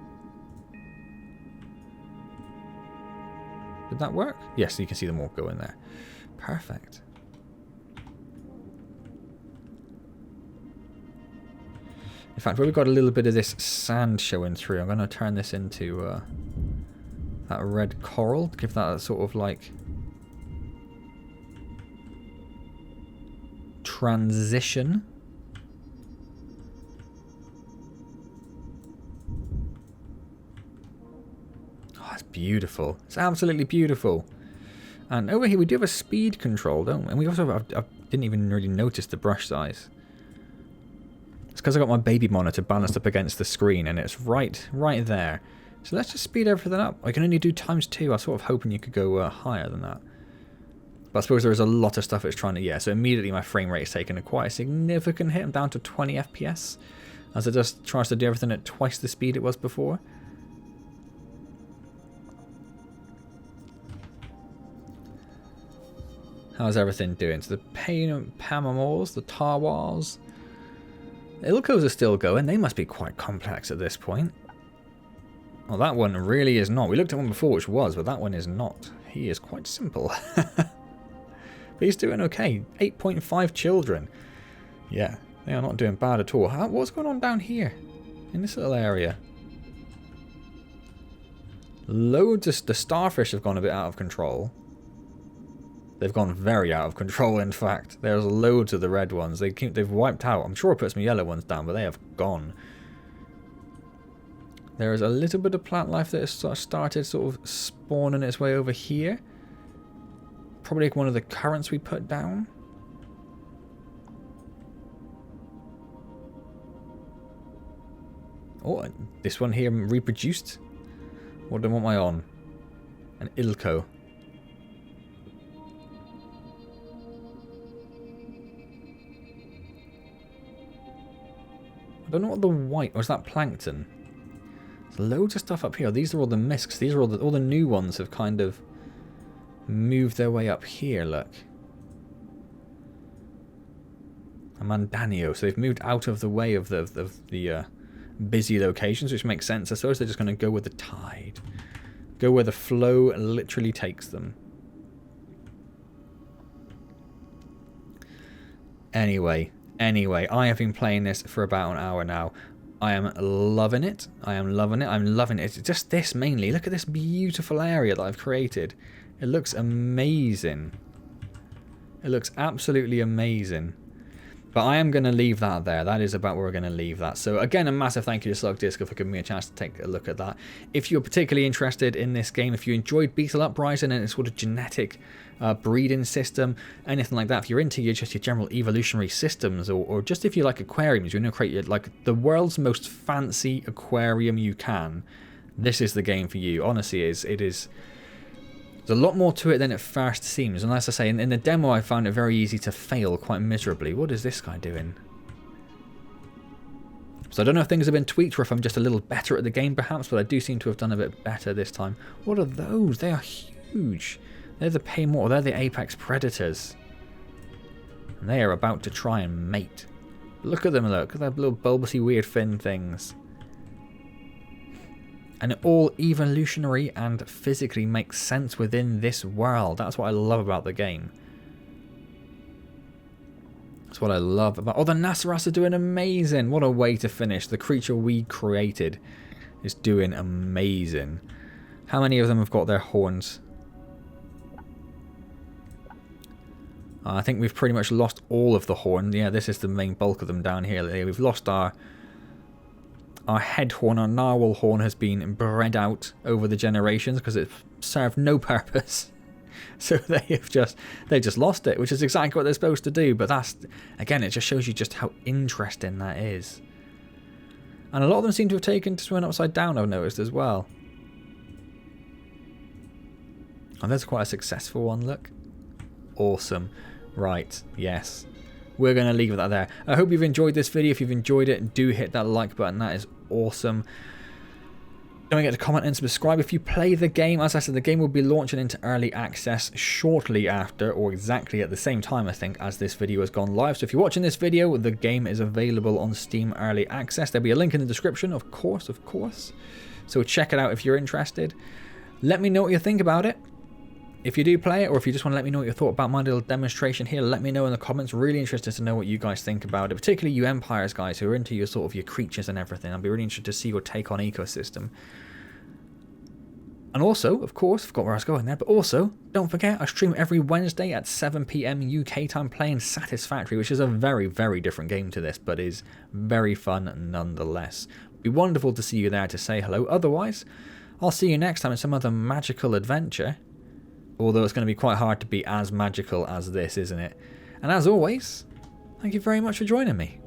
Did that work? Yes, you can see them all go in there. Perfect. In fact, where we've got a little bit of this sand showing through, I'm going to turn this into that red coral. Give that a sort of like transition. Oh, it's beautiful. It's absolutely beautiful. And over here we do have a speed control, don't we? And we also have, I didn't even really notice the brush size. It's because I got my baby monitor balanced up against the screen and it's right there. So let's just speed everything up. I can only do ×2. I was sort of hoping you could go higher than that. But I suppose there is a lot of stuff it's trying to... Yeah, so immediately my frame rate is taking quite a significant hit. I'm down to 20 FPS. As it just tries to do everything at twice the speed it was before. How's everything doing? So the Pamamors, the Tarwars... Ilkos are still going. They must be quite complex at this point. Well, that one really is not. We looked at one before which was, but that one is not. He is quite simple. But he's doing okay. 8.5 children. Yeah, they are not doing bad at all. What's going on down here? In this little area? Loads of... The starfish have gone a bit out of control. They've gone very out of control, in fact. There's loads of the red ones. They've wiped out. I'm sure it puts my yellow ones down, but they have gone. There is a little bit of plant life that has started sort of spawning its way over here. Probably like one of the currants we put down. Oh, this one here reproduced. What am I on? An Ilko. I don't know what the white... Or is that plankton? There's loads of stuff up here. These are all the misks. These are all the new ones have kind of moved their way up here, look. A Mandanio. So they've moved out of the way of the busy locations, which makes sense. I suppose they're just going to go with the tide. Go where the flow literally takes them. Anyway, I have been playing this for about an hour now. I am loving it. I'm loving it. It's just this mainly. Look at this beautiful area that I've created. It looks amazing. It looks absolutely amazing. But I am going to leave that there. That is about where we're going to leave that. So again, a massive thank you to Slug Disc for giving me a chance to take a look at that. If you're particularly interested in this game, if you enjoyed Beetle Uprising and its sort of genetic breeding system, anything like that, if you're into your general evolutionary systems, or just if you like aquariums, you want to create like the world's most fancy aquarium you can, this is the game for you. Honestly, it is. There's a lot more to it than it first seems, and as I say, in the demo I found it very easy to fail quite miserably. What is this guy doing? So I don't know if things have been tweaked or if I'm just a little better at the game perhaps, but I do seem to have done a bit better this time. What are those? They are huge. They're the Paymore, they're the apex predators. And they are about to try and mate. Look at them, look at their little bulbousy weird fin things. And it all evolutionary and physically makes sense within this world. That's what I love about the game. That's what I love about... Oh, the Nasaras are doing amazing. What a way to finish. The creature we created is doing amazing. How many of them have got their horns? I think we've pretty much lost all of the horn. Yeah, this is the main bulk of them down here. We've lost our head horn. Our narwhal horn has been bred out over the generations because it served no purpose. So they've just lost it, which is exactly what they're supposed to do. But that's, again, it just shows you just how interesting that is. And a lot of them seem to have taken to swim upside down, I've noticed as well. Oh, that's quite a successful one, look. Awesome. Right, yes. We're going to leave that there. I hope you've enjoyed this video. If you've enjoyed it, do hit that like button. That is awesome. Don't forget to comment and subscribe if you play the game. As I said, the game will be launching into early access shortly after, or exactly at the same time, I think, as this video has gone live. So if you're watching this video, the game is available on Steam Early Access. There'll be a link in the description, of course. So check it out if you're interested. Let me know what you think about it. If you do play it, or if you just want to let me know what you thought about my little demonstration here, let me know in the comments. Really interested to know what you guys think about it, particularly you Empires guys who are into your sort of your creatures and everything. I'd be really interested to see your take on ecosystem. And also, of course, forgot where I was going there, but also, don't forget, I stream every Wednesday at 7 PM UK time playing Satisfactory, which is a very, very different game to this, but is very fun nonetheless. It'd be wonderful to see you there to say hello. Otherwise, I'll see you next time in some other magical adventure. Although it's going to be quite hard to be as magical as this, isn't it? And as always, thank you very much for joining me.